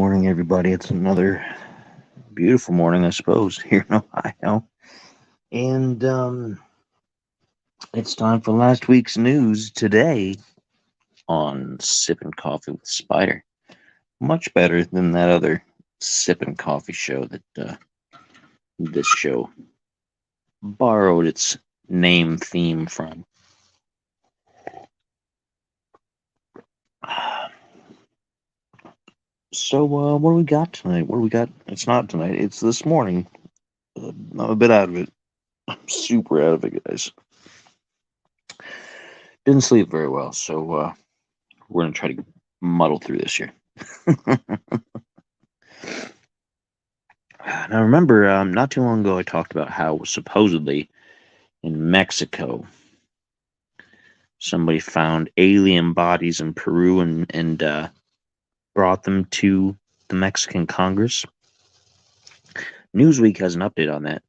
morning, everybody. It's another beautiful morning, I suppose, here in Ohio. And it's time for last week's news today on Sippin Coffee with Spider. Much better than that other Sippin Coffee show that this show borrowed its name theme from. So, what do we got tonight? What do we got? It's not tonight, it's this morning. I'm a bit out of it. I'm super out of it, guys. Didn't sleep very well, so we're going to try to muddle through this here. Now, remember, not too long ago, I talked about how supposedly in Mexico, somebody found alien bodies in Peru and brought them to the Mexican Congress. Newsweek has an update on that.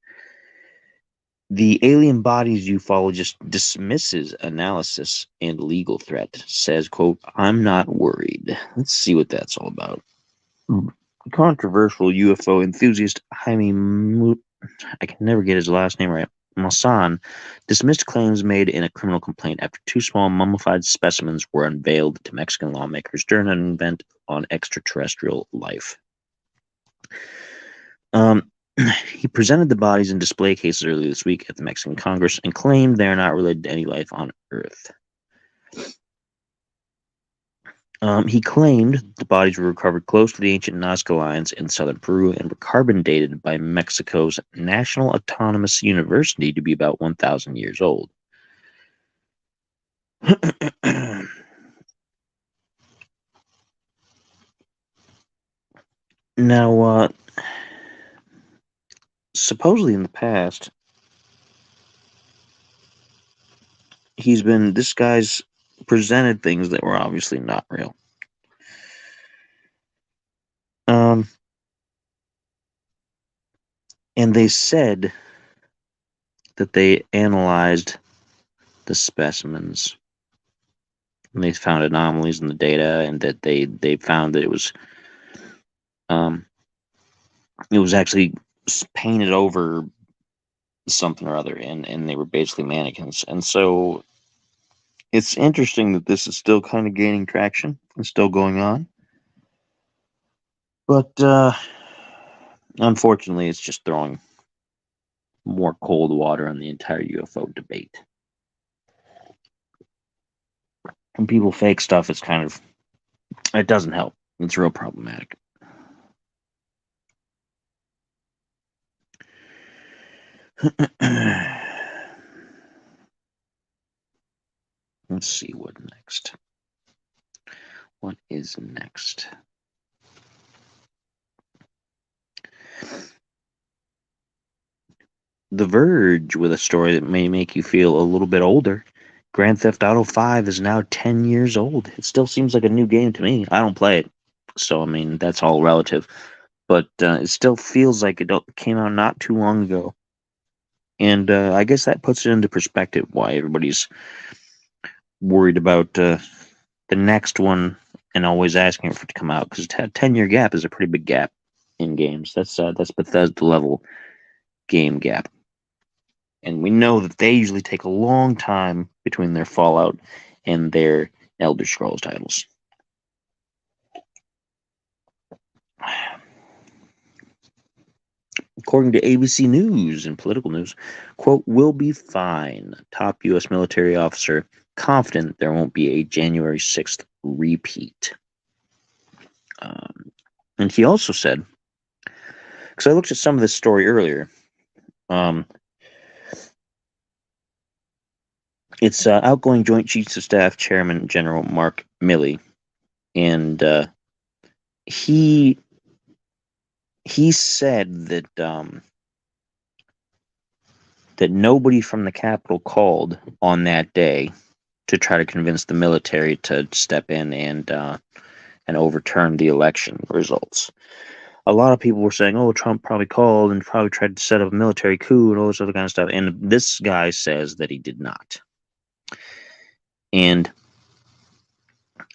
The alien bodies ufologist dismisses analysis and legal threat, says, quote, "I'm not worried." Let's see what that's all about. Controversial UFO enthusiast Jaime I can never get his last name right, Maussan, dismissed claims made in a criminal complaint after two small mummified specimens were unveiled to Mexican lawmakers during an event on extraterrestrial life. He presented the bodies in display cases earlier this week at the Mexican Congress and claimed they are not related to any life on Earth. He claimed the bodies were recovered close to the ancient Nazca lines in southern Peru and were carbon dated by Mexico's National Autonomous University to be about 1,000 years old. Now, supposedly in the past, this guy's presented things that were obviously not real. And they said that they analyzed the specimens and they found anomalies in the data, and that they found that it was actually painted over something or other, and they were basically mannequins. And so it's interesting that this is still kind of gaining traction and still going on. But unfortunately, it's just throwing more cold water on the entire UFO debate. When people fake stuff, it doesn't help. It's real problematic. Let's see what next. What is next? The Verge with a story that may make you feel a little bit older. Grand Theft Auto 5 is now 10 years old. It still seems like a new game to me. I don't play it, so I mean, that's all relative. But it still feels like it came out not too long ago. And I guess that puts it into perspective why everybody's worried about the next one and always asking for it to come out, because a 10-year gap is a pretty big gap in games. That's Bethesda level game gap. And we know that they usually take a long time between their Fallout and their Elder Scrolls titles. According to ABC News and political news, quote, "Will be fine. Top U.S. military officer confident there won't be a January 6th repeat." And he also said, because I looked at some of this story earlier, it's outgoing Joint Chiefs of Staff Chairman General Mark Milley, and he said that that nobody from the Capitol called on that day to try to convince the military to step in and overturn the election results. A lot of people were saying, "Oh, Trump probably called and probably tried to set up a military coup and all this other kind of stuff," and this guy says that he did not. And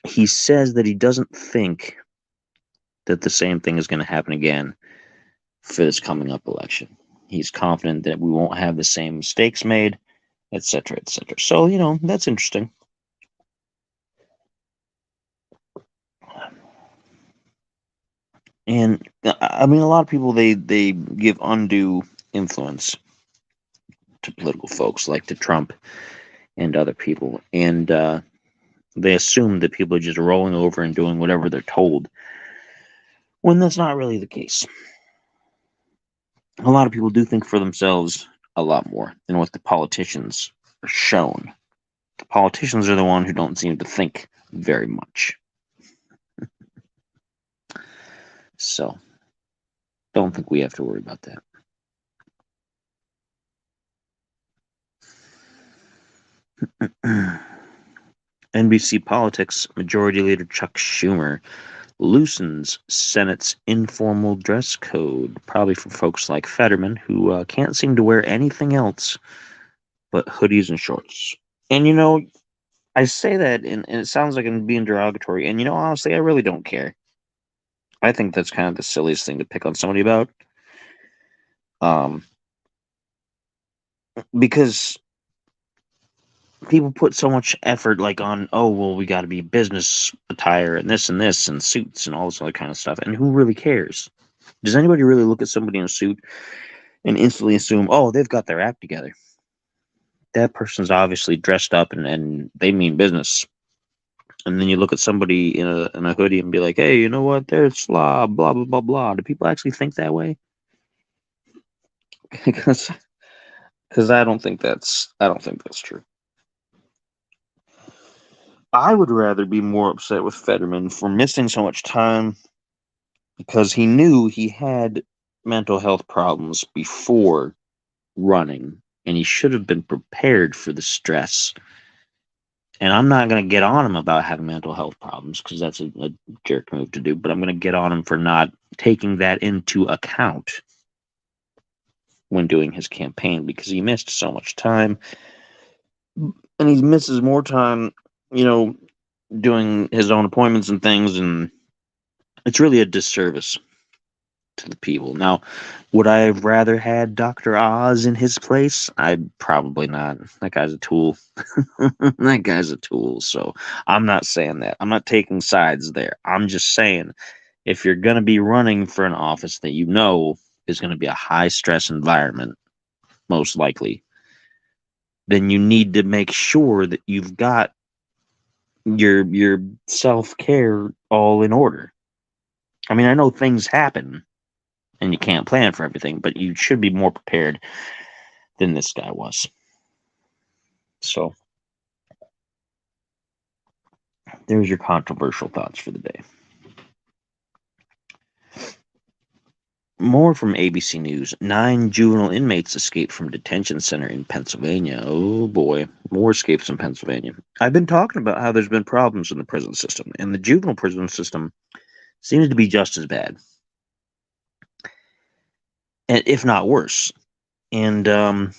he says that he doesn't think that the same thing is going to happen again for this coming up election. He's confident that we won't have the same mistakes made, etc., etc. So, that's interesting. And I mean, a lot of people they give undue influence to political folks, like to Trump and other people, and they assume that people are just rolling over and doing whatever they're told, when that's not really the case. A lot of people do think for themselves a lot more than what the politicians are shown. The politicians are the one who don't seem to think very much. So, don't think we have to worry about that. NBC Politics Majority Leader Chuck Schumer loosens Senate's informal dress code, probably for folks like Fetterman, who can't seem to wear anything else but hoodies and shorts. And I say that, and it sounds like I'm being derogatory, and honestly, I really don't care. I think that's kind of the silliest thing to pick on somebody about. Because people put so much effort, like, on, oh, well, we got to be business attire and this and suits and all this other kind of stuff. And who really cares? Does anybody really look at somebody in a suit and instantly assume, oh, they've got their act together? That person's obviously dressed up and they mean business. And then you look at somebody in a hoodie and be like, hey, you know what? They're slob, blah, blah, blah, blah. Do people actually think that way? Because I don't think that's true. I would rather be more upset with Fetterman for missing so much time, because he knew he had mental health problems before running, and he should have been prepared for the stress. And I'm not going to get on him about having mental health problems, because that's a jerk move to do, but I'm going to get on him for not taking that into account when doing his campaign, because he missed so much time, and he misses more time, doing his own appointments and things, and it's really a disservice to the people. Now, would I have rather had Dr. Oz in his place? I'd probably not. That guy's a tool. That guy's a tool. So I'm not saying that. I'm not taking sides there. I'm just saying, if you're going to be running for an office that is going to be a high stress environment, most likely, then you need to make sure that you've got your self-care all in order. I mean, I know things happen and you can't plan for everything, but you should be more prepared than this guy was. So, there's your controversial thoughts for the day. More from ABC News. 9 juvenile inmates escaped from detention center in Pennsylvania. Oh boy, more escapes in Pennsylvania. I've been talking about how there's been problems in the prison system, and the juvenile prison system seems to be just as bad, and if not worse. And now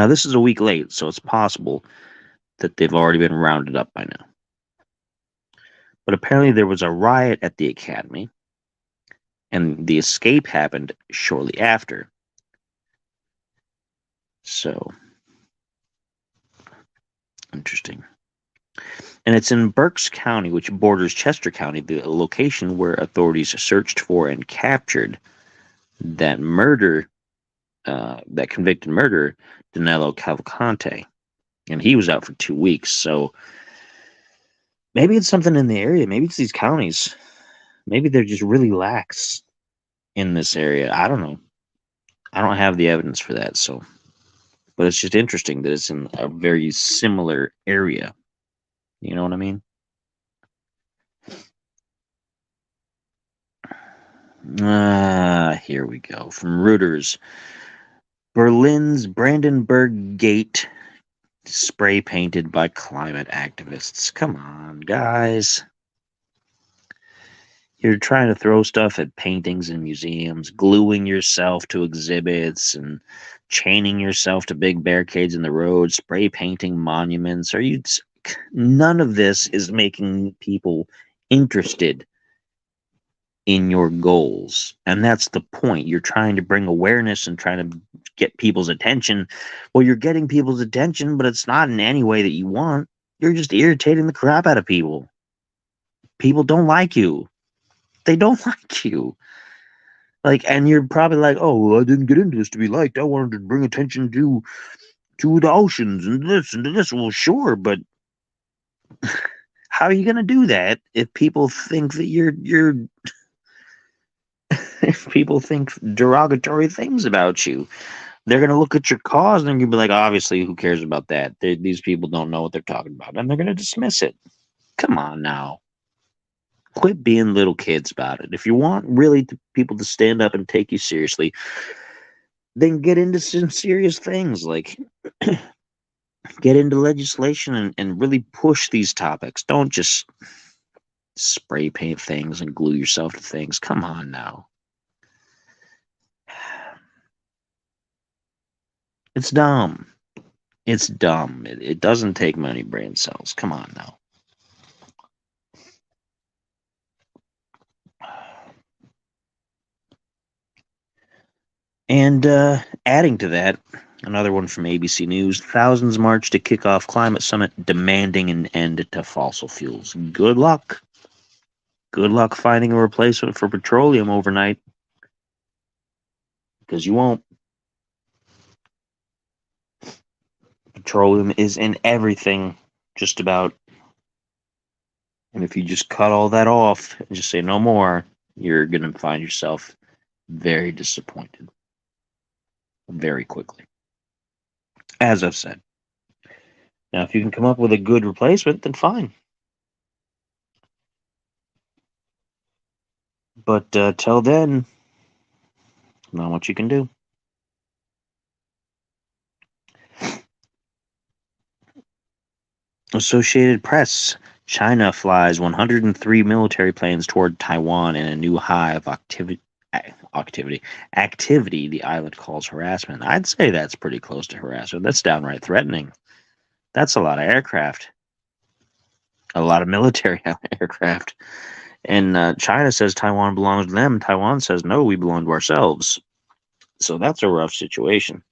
this is a week late, so it's possible that they've already been rounded up by now. But apparently there was a riot at the academy, and the escape happened shortly after. So, interesting. And it's in Berks County, which borders Chester County, the location where authorities searched for and captured that convicted murderer, Danilo Cavalcante. And he was out for 2 weeks. So maybe it's something in the area. Maybe it's these counties. Maybe they're just really lax in this area. I don't know. I don't have the evidence for that. So, but it's just interesting that it's in a very similar area. You know what I mean? Here we go. From Reuters. Berlin's Brandenburg Gate spray painted by climate activists. Come on, guys. You're trying to throw stuff at paintings in museums, gluing yourself to exhibits, and chaining yourself to big barricades in the road, spray painting monuments. None of this is making people interested in your goals. And that's the point. You're trying to bring awareness and trying to get people's attention. Well, you're getting people's attention, but it's not in any way that you want. You're just irritating the crap out of people. People don't like you. They don't like you. Like, and you're probably like, oh, well, I didn't get into this to be liked. I wanted to bring attention to the oceans and this and this. Well, sure, but how are you gonna do that if people think that you're if people think derogatory things about you? They're gonna look at your cause and they're gonna be like, obviously, who cares about that? These people don't know what they're talking about, and they're gonna dismiss it. Come on now. Quit being little kids about it. If you want really people to stand up and take you seriously, then get into some serious things, like get into legislation and really push these topics. Don't just spray paint things and glue yourself to things. Come on now. It's dumb. It's dumb. It doesn't take many brain cells. Come on now. And adding to that, another one from ABC News, thousands march to kick off climate summit demanding an end to fossil fuels. Good luck. Good luck finding a replacement for petroleum overnight. Because you won't. Petroleum is in everything, just about. And if you just cut all that off and just say no more, you're going to find yourself very disappointed very quickly. As I've said. Now, if you can come up with a good replacement, then fine. But till then, not much you can do. Associated Press. China flies 103 military planes toward Taiwan in a new high of activity, the island calls harassment. I'd say that's pretty close to harassment. That's downright threatening. That's a lot of aircraft. A lot of military aircraft. And China says Taiwan belongs to them. Taiwan says, no, we belong to ourselves. So that's a rough situation.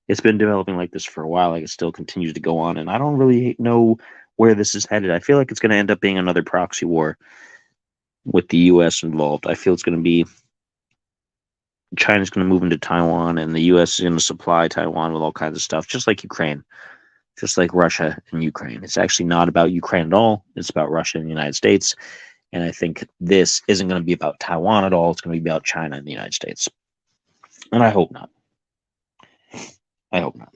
It's been developing like this for a while. Like, it still continues to go on. And I don't really know where this is headed. I feel like it's going to end up being another proxy war with the U.S. involved. I feel it's going to be China's going to move into Taiwan, and the U.S. is going to supply Taiwan with all kinds of stuff, just like Ukraine, just like Russia and Ukraine. It's actually not about Ukraine at all. It's about Russia and the United States. And I think this isn't going to be about Taiwan at all. It's going to be about China and the United States. And I hope not. I hope not.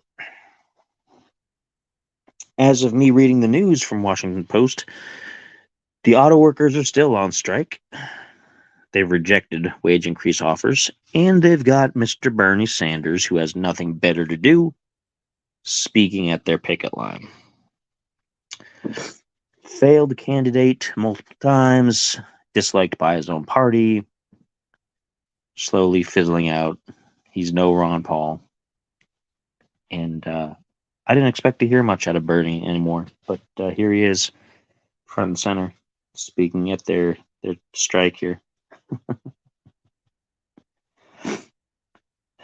As of me reading the news from Washington Post, the auto workers are still on strike. They've rejected wage increase offers, and they've got Mr. Bernie Sanders, who has nothing better to do, speaking at their picket line. Failed candidate multiple times, disliked by his own party, slowly fizzling out. He's no Ron Paul. And I didn't expect to hear much out of Bernie anymore, but here he is, front and center, speaking at their strike here.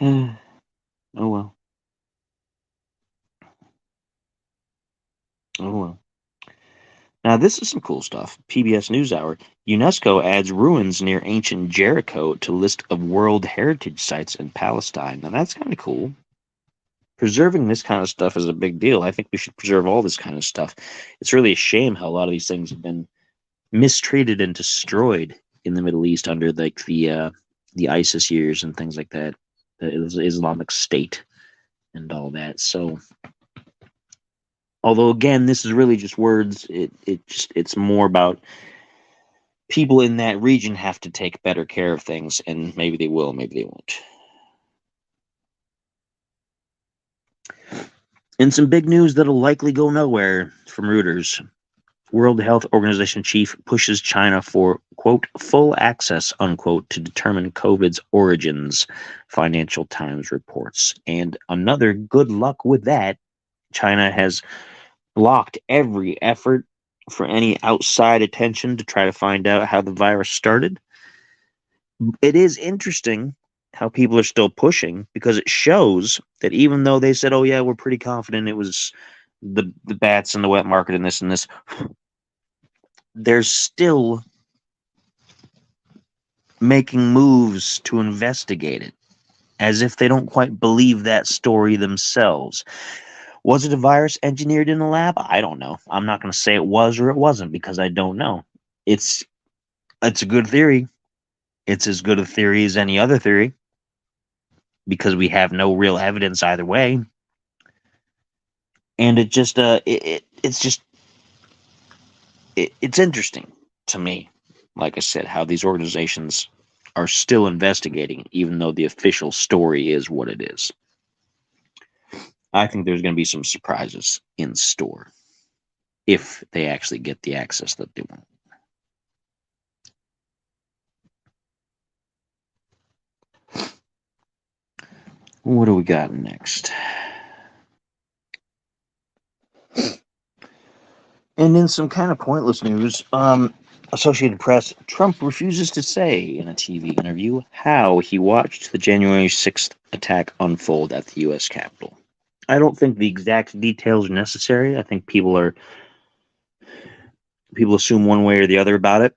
Oh well. Oh well. Now, this is some cool stuff. PBS NewsHour. UNESCO adds ruins near ancient Jericho to list of World Heritage Sites in Palestine. Now, that's kind of cool. Preserving this kind of stuff is a big deal. I think we should preserve all this kind of stuff. It's really a shame how a lot of these things have been mistreated and destroyed in the Middle East under like the ISIS years and things like that, the Islamic State and all that. So, although again, this is really just words, it's more about people in that region have to take better care of things, and maybe they will, maybe they won't. And some big news that'll likely go nowhere from Reuters. World Health Organization chief pushes China for, quote, full access, unquote, to determine COVID's origins, Financial Times reports. And another good luck with that. China has blocked every effort for any outside attention to try to find out how the virus started. It is interesting how people are still pushing because it shows that even though they said, "Oh yeah, we're pretty confident it was the bats and the wet market and this," they're still making moves to investigate it as if they don't quite believe that story themselves. Was it a virus engineered in the lab? I don't know. I'm not going to say it was or it wasn't because I don't know. It's it's a good theory. It's as good a theory as any other theory because we have no real evidence either way. And it just it's just it's interesting to me, like I said, how these organizations are still investigating even though the official story is what it is. I think there's going to be some surprises in store if they actually get the access that they want. What do we got next? And in some kind of pointless news, Associated Press, Trump refuses to say in a TV interview how he watched the January 6th attack unfold at the U.S. Capitol. I don't think the exact details are necessary. I think people assume one way or the other about it,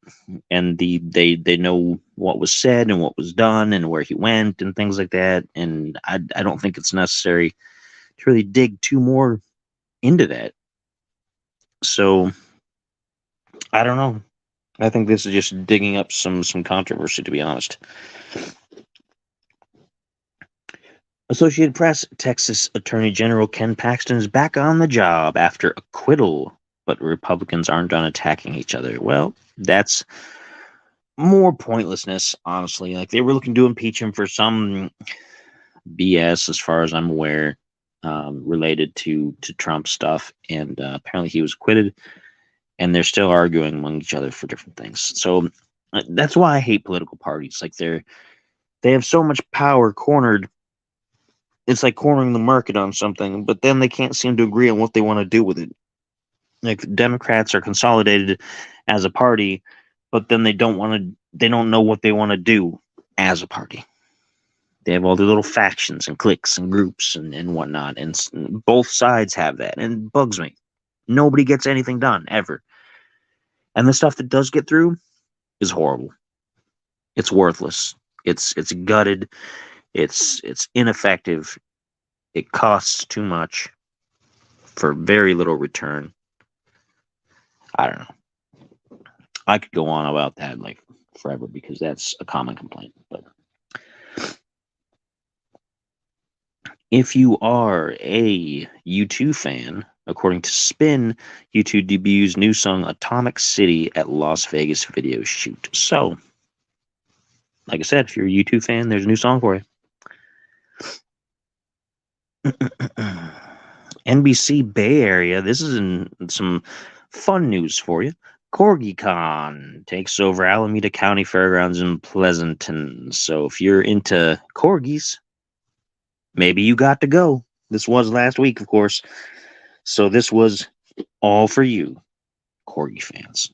and they know what was said and what was done and where he went and things like that. And I don't think it's necessary to really dig too more into that. So I don't know. I think this is just digging up some controversy, to be honest. Associated Press, Texas Attorney General Ken Paxton is back on the job after acquittal, but Republicans aren't done attacking each other. Well, that's more pointlessness, honestly. Like they were looking to impeach him for some BS, as far as I'm aware, related to Trump stuff, and apparently he was acquitted, and they're still arguing among each other for different things. So that's why I hate political parties. Like they have so much power cornered. It's like cornering the market on something, but then they can't seem to agree on what they want to do with it. Like the Democrats are consolidated as a party, but then they don't know what they want to do as a party. They have all the little factions and cliques and groups and whatnot, and both sides have that, and it bugs me. Nobody gets anything done ever, and the stuff that does get through is horrible. It's worthless. It's gutted. It's ineffective. It costs too much for very little return. I don't know. I could go on about that like forever because that's a common complaint. But if you are a U2 fan, according to Spin, U2 debuts new song Atomic City at Las Vegas video shoot. So, like I said, if you're a U2 fan, there's a new song for you. NBC Bay Area, this is in some fun news for you. CorgiCon takes over Alameda County Fairgrounds in Pleasanton. So if you're into corgis, maybe you got to go. This was last week, of course. So this was all for you, corgi fans.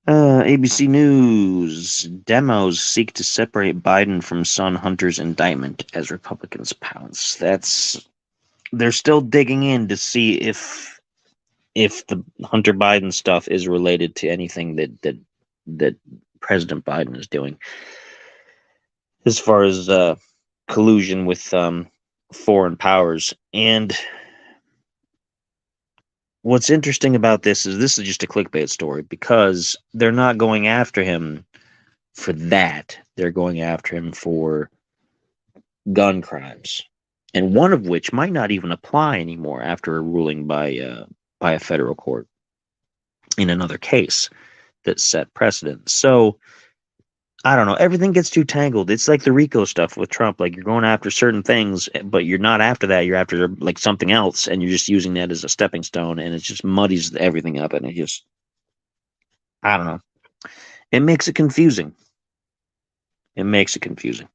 ABC News. Demos seek to separate Biden from son Hunter's indictment as Republicans pounce. They're still digging in to see if the Hunter Biden stuff is related to anything that President Biden is doing as far as collusion with foreign powers. And what's interesting about this is just a clickbait story because they're not going after him for that. They're going after him for gun crimes, and one of which might not even apply anymore after a ruling by a federal court in another case that set precedent. So I don't know. Everything gets too tangled. It's like the RICO stuff with Trump. Like you're going after certain things, but you're not after that. You're after like something else, and you're just using that as a stepping stone, and it just muddies everything up, and it just I don't know. It makes it confusing. It makes it confusing.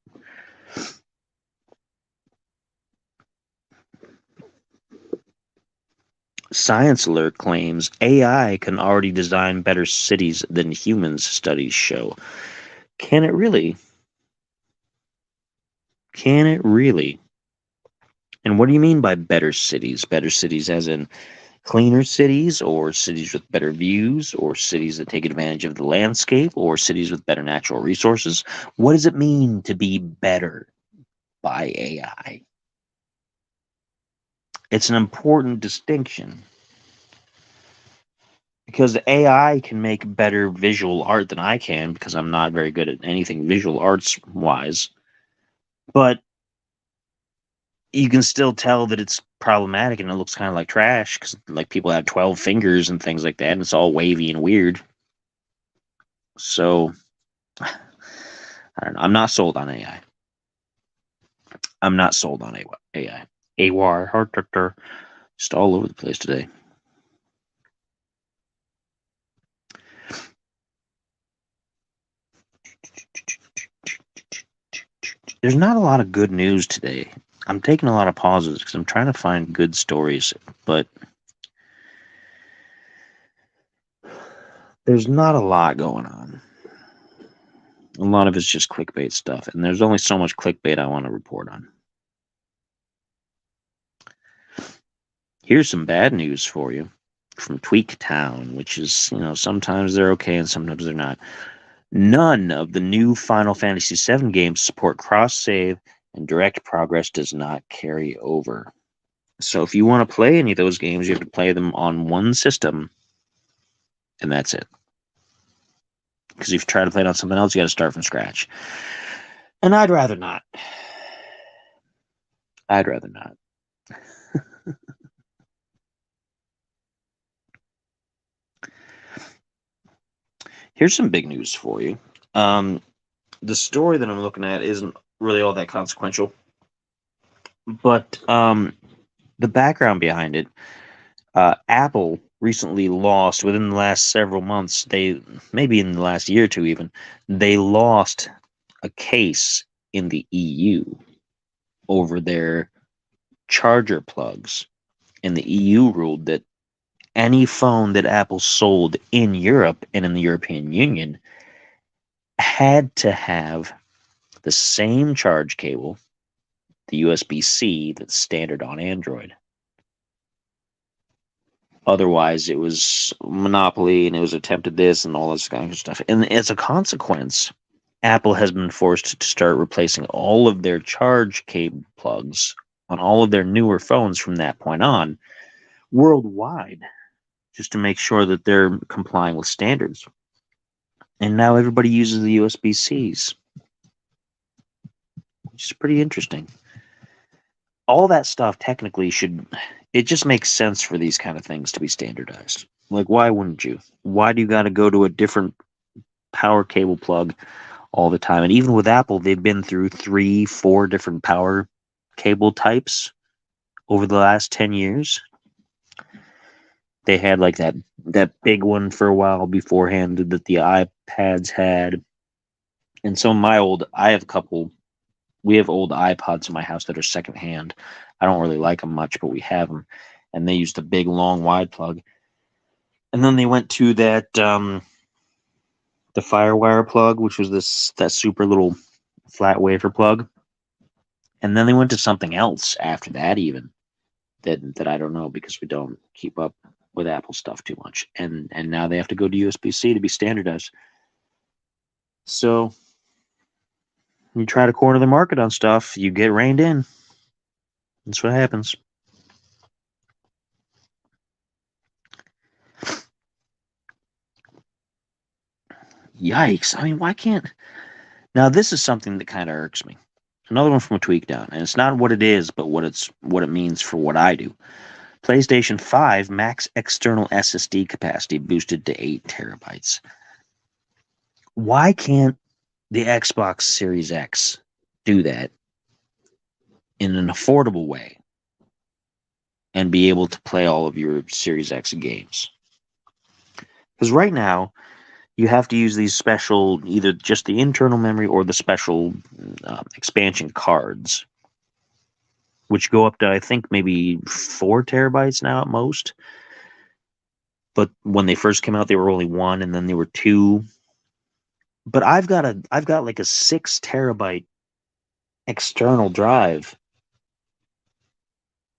Science Alert claims AI can already design better cities than humans, studies show. Can it really? Can it really? And what do you mean by better cities? Better cities as in cleaner cities, or cities with better views, or cities that take advantage of the landscape, or cities with better natural resources? What does it mean to be better by AI? It's an important distinction because the AI can make better visual art than I can because I'm not very good at anything visual arts wise. But you can still tell that it's problematic and it looks kind of like trash because like people have 12 fingers and things like that, and it's all wavy and weird. So I don't know. I'm not sold on AI. I'm not sold on AI. AWAR, just all over the place today. There's not a lot of good news today. I'm taking a lot of pauses because I'm trying to find good stories, but there's not a lot going on. A lot of it's just clickbait stuff, and there's only so much clickbait I want to report on. Here's some bad news for you from Tweak Town, which is, sometimes they're okay and sometimes they're not. None of the new Final Fantasy VII games support cross-save, and direct progress does not carry over. So if you want to play any of those games, you have to play them on one system, and that's it. Because if you try to play it on something else, you got to start from scratch. And I'd rather not. I'd rather not. Here's some big news for you. The story that I'm looking at isn't really all that consequential, but the background behind it, Apple recently lost within the last several months. Maybe in the last year or two even, they lost a case in the EU over their charger plugs, and the EU ruled that any phone that Apple sold in Europe and in the European Union had to have the same charge cable, the USB-C, that's standard on Android. Otherwise, it was monopoly and it was attempted this and all this kind of stuff. And as a consequence, Apple has been forced to start replacing all of their charge cable plugs on all of their newer phones from that point on worldwide, just to make sure that they're complying with standards. And now everybody uses the USB-Cs, which is pretty interesting. All that stuff technically it just makes sense for these kind of things to be standardized. Like, why wouldn't you? Why do you got to go to a different power cable plug all the time? And even with Apple, they've been through 3-4 different power cable types over the last 10 years. They had like that big one for a while beforehand that the iPads had. And so we have old iPods in my house that are secondhand. I don't really like them much, but we have them. And they used a big, long, wide plug. And then they went to that, the FireWire plug, which was that super little flat wafer plug. And then they went to something else after that, even that I don't know, because we don't keep up with Apple stuff too much. And now they have to go to USB-C to be standardized. So you try to corner the market on stuff, you get reined in. That's what happens. Yikes. I mean, why can't... Now, this is something that kind of irks me. Another one from a tweak down, and it's not what it is, but what it means for what I do. PlayStation 5 max external SSD capacity boosted to 8 terabytes. Why can't the Xbox Series X do that in an affordable way and be able to play all of your Series X games? Because right now, You have to use these special, either just the internal memory or the special expansion cards, which go up to, I think, maybe 4 terabytes now at most. But when they first came out, they were only 1, and then they were 2. But I've got like a 6 terabyte external drive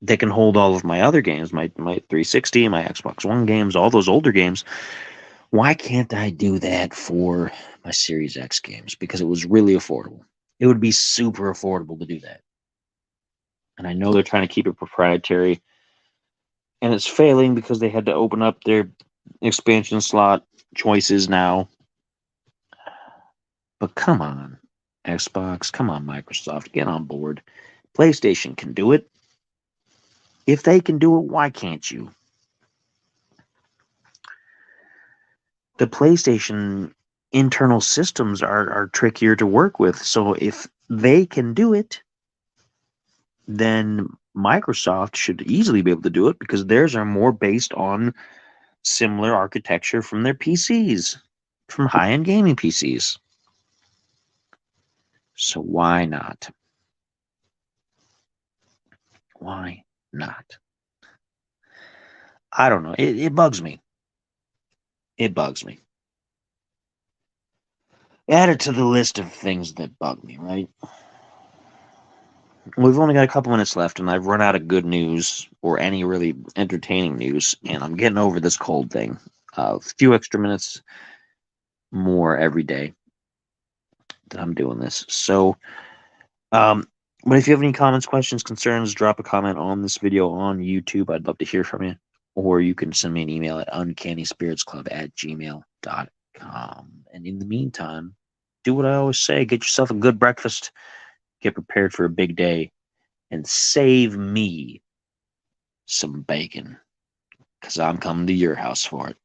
that can hold all of my other games, my 360, my Xbox One games, all those older games. Why can't I do that for my Series X games? Because it was really affordable. It would be super affordable to do that. And I know they're trying to keep it proprietary, and it's failing because they had to open up their expansion slot choices now. But come on, Xbox, come on, Microsoft, get on board. PlayStation can do it. If they can do it, why can't you? The PlayStation internal systems are trickier to work with. So if they can do it, then Microsoft should easily be able to do it, because theirs are more based on similar architecture from their PCs, from high-end gaming PCs. So why not? Why not? I don't know. It bugs me. It bugs me. Add it to the list of things that bug me, right? We've only got a couple minutes left, and I've run out of good news or any really entertaining news, and I'm getting over this cold thing. A few extra minutes more every day that I'm doing this. So, but if you have any comments, questions, concerns, drop a comment on this video on YouTube. I'd love to hear from you. Or you can send me an email at uncannyspiritsclub@gmail.com. And in the meantime, do what I always say. Get yourself a good breakfast. Get prepared for a big day. And save me some bacon, because I'm coming to your house for it.